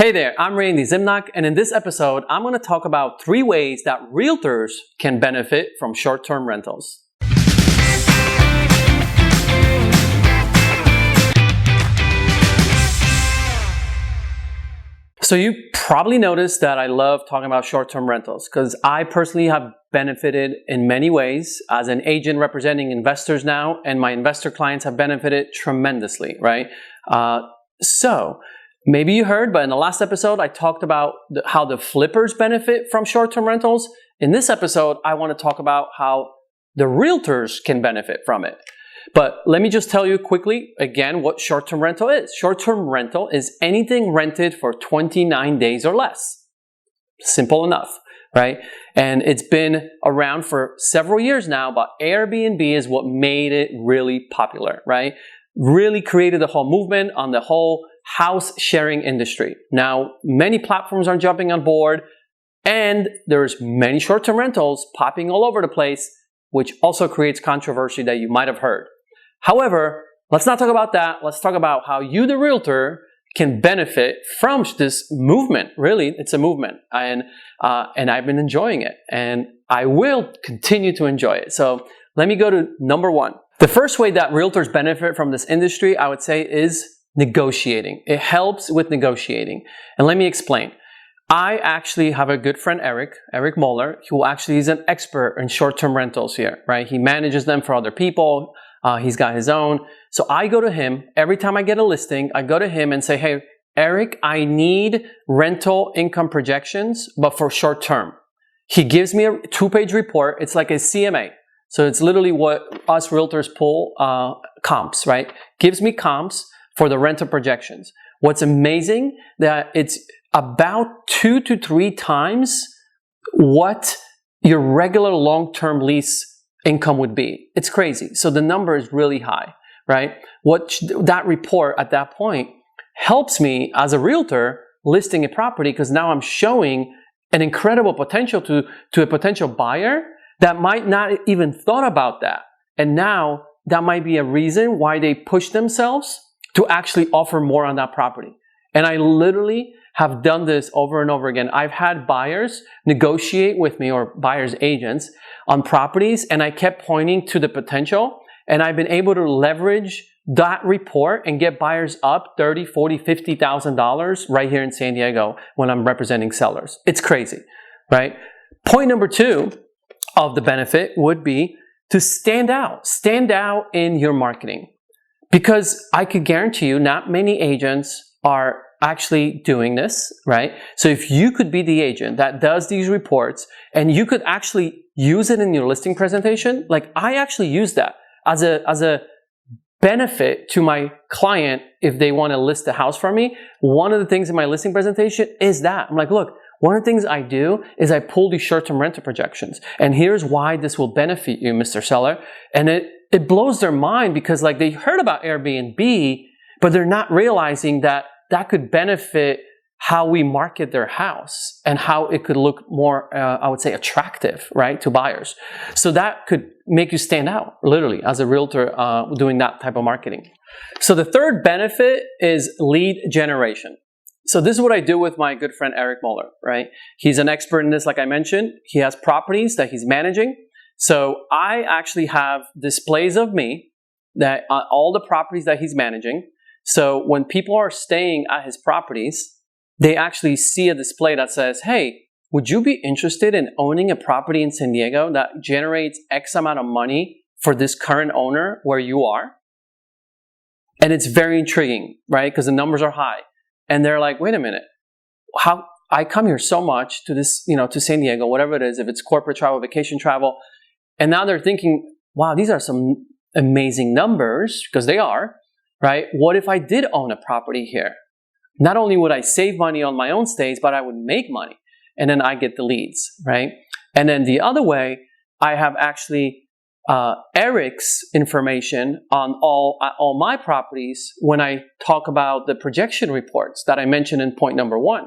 Hey there, I'm Randy Zimnoch, and in this episode, I'm going to talk about 3 ways that realtors can benefit from short-term rentals. So you probably noticed that I love talking about short-term rentals because I personally have benefited in many ways as an agent representing investors now, and my investor clients have benefited tremendously, right? So maybe you heard, but in the last episode, I talked about how the flippers benefit from short-term rentals. In this episode, I want to talk about how the realtors can benefit from it. But let me just tell you quickly, again, what short-term rental is. Short-term rental is anything rented for 29 days or less. Simple enough, right? And it's been around for several years now, but Airbnb is what made it really popular, right? Really created the whole movement on the whole house sharing industry. Now, many platforms are jumping on board, and there's many short-term rentals popping all over the place, which also creates controversy that you might have heard. However, let's not talk about that. Let's talk about how you, the realtor, can benefit from this movement. Really, it's a movement, and I've been enjoying it, and I will continue to enjoy it. So let me go to number 1. The first way that realtors benefit from this industry, I would say, is negotiating. It helps with negotiating. And let me explain. I actually have a good friend, Eric Moeller, who actually is an expert in short-term rentals here, right? He manages them for other people. He's got his own. So I go to him every time I get a listing. I go to him and say, hey, Eric, I need rental income projections, but for short term. He gives me a 2-page report. It's like a CMA. So it's literally what us realtors pull comps, right? Gives me comps for the rental projections. What's amazing that it's about 2 to 3 times what your regular long-term lease income would be. It's crazy. So the number is really high, right? That report at that point helps me as a realtor listing a property, because now I'm showing an incredible potential to a potential buyer that might not even thought about that. And now that might be a reason why they push themselves to actually offer more on that property. And I literally have done this over and over again. I've had buyers negotiate with me, or buyers agents, on properties, and I kept pointing to the potential, and I've been able to leverage that report and get buyers up $30,000, $40,000, $50,000 right here in San Diego when I'm representing sellers. It's crazy, right? Point number 2 of the benefit would be to stand out in your marketing. Because I could guarantee you not many agents are actually doing this, right? So if you could be the agent that does these reports and you could actually use it in your listing presentation, like I actually use that as a benefit to my client if they want to list a house for me. One of the things in my listing presentation is that I'm like, look, one of the things I do is I pull these short-term rental projections, and here's why this will benefit you, Mr. Seller. And it blows their mind, because like they heard about Airbnb, but they're not realizing that could benefit how we market their house and how it could look more, I would say, attractive, right, to buyers. So that could make you stand out, literally, as a realtor doing that type of marketing. So the third benefit is lead generation. So this is what I do with my good friend Eric Moeller, right? He's an expert in this, like I mentioned. He has properties that he's managing. So I actually have displays of me that all the properties that he's managing. So when people are staying at his properties, they actually see a display that says, hey, would you be interested in owning a property in San Diego that generates X amount of money for this current owner where you are? And it's very intriguing, right? Because the numbers are high. And they're like, wait a minute, how I come here so much to this, to San Diego, whatever it is, if it's corporate travel, vacation travel. And now they're thinking, wow, these are some amazing numbers, because they are, right? What if I did own a property here? Not only would I save money on my own stays, but I would make money. And then I get the leads, right? And then the other way, I have actually Eric's information on all my properties when I talk about the projection reports that I mentioned in point number 1,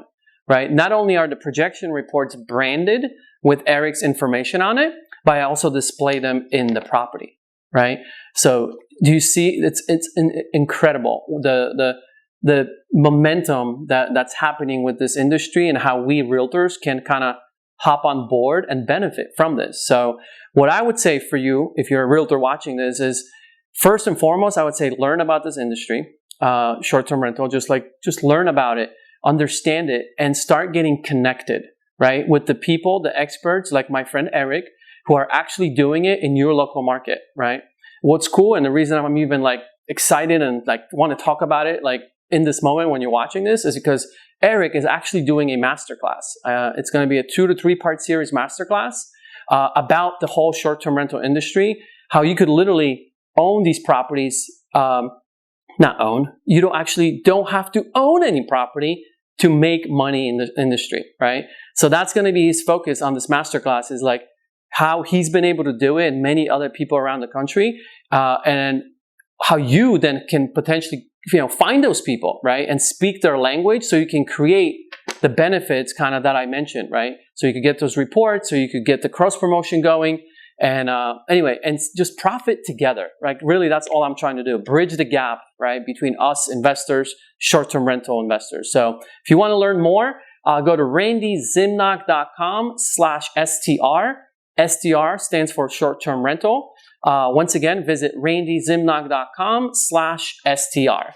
right? Not only are the projection reports branded with Eric's information on it, but I also display them in the property, right? So do you see? It's incredible the momentum that's happening with this industry and how we realtors can kind of hop on board and benefit from this. So what I would say for you, if you're a realtor watching this, is first and foremost, I would say learn about this industry, short-term rental, just learn about it, understand it, and start getting connected, right? With the people, the experts, like my friend Eric, who are actually doing it in your local market, right? What's cool, and the reason I'm even like excited and like want to talk about it like in this moment when you're watching this, is because Eric is actually doing a masterclass. It's going to be a 2 to 3 part series masterclass about the whole short-term rental industry, how you could literally own these properties, you don't have to own any property to make money in the industry, right? So that's going to be his focus on this masterclass, is like how he's been able to do it and many other people around the country, and how you then can potentially, find those people, right? And speak their language so you can create the benefits kind of that I mentioned, right? So you could get those reports, so you could get the cross promotion going. And anyway, and just profit together, right? Really, that's all I'm trying to do. Bridge the gap, right, between us investors, short-term rental investors. So if you want to learn more, go to randyzimnoch.com/STR. STR stands for short-term rental. Once again, visit randyzimnoch.com/STR.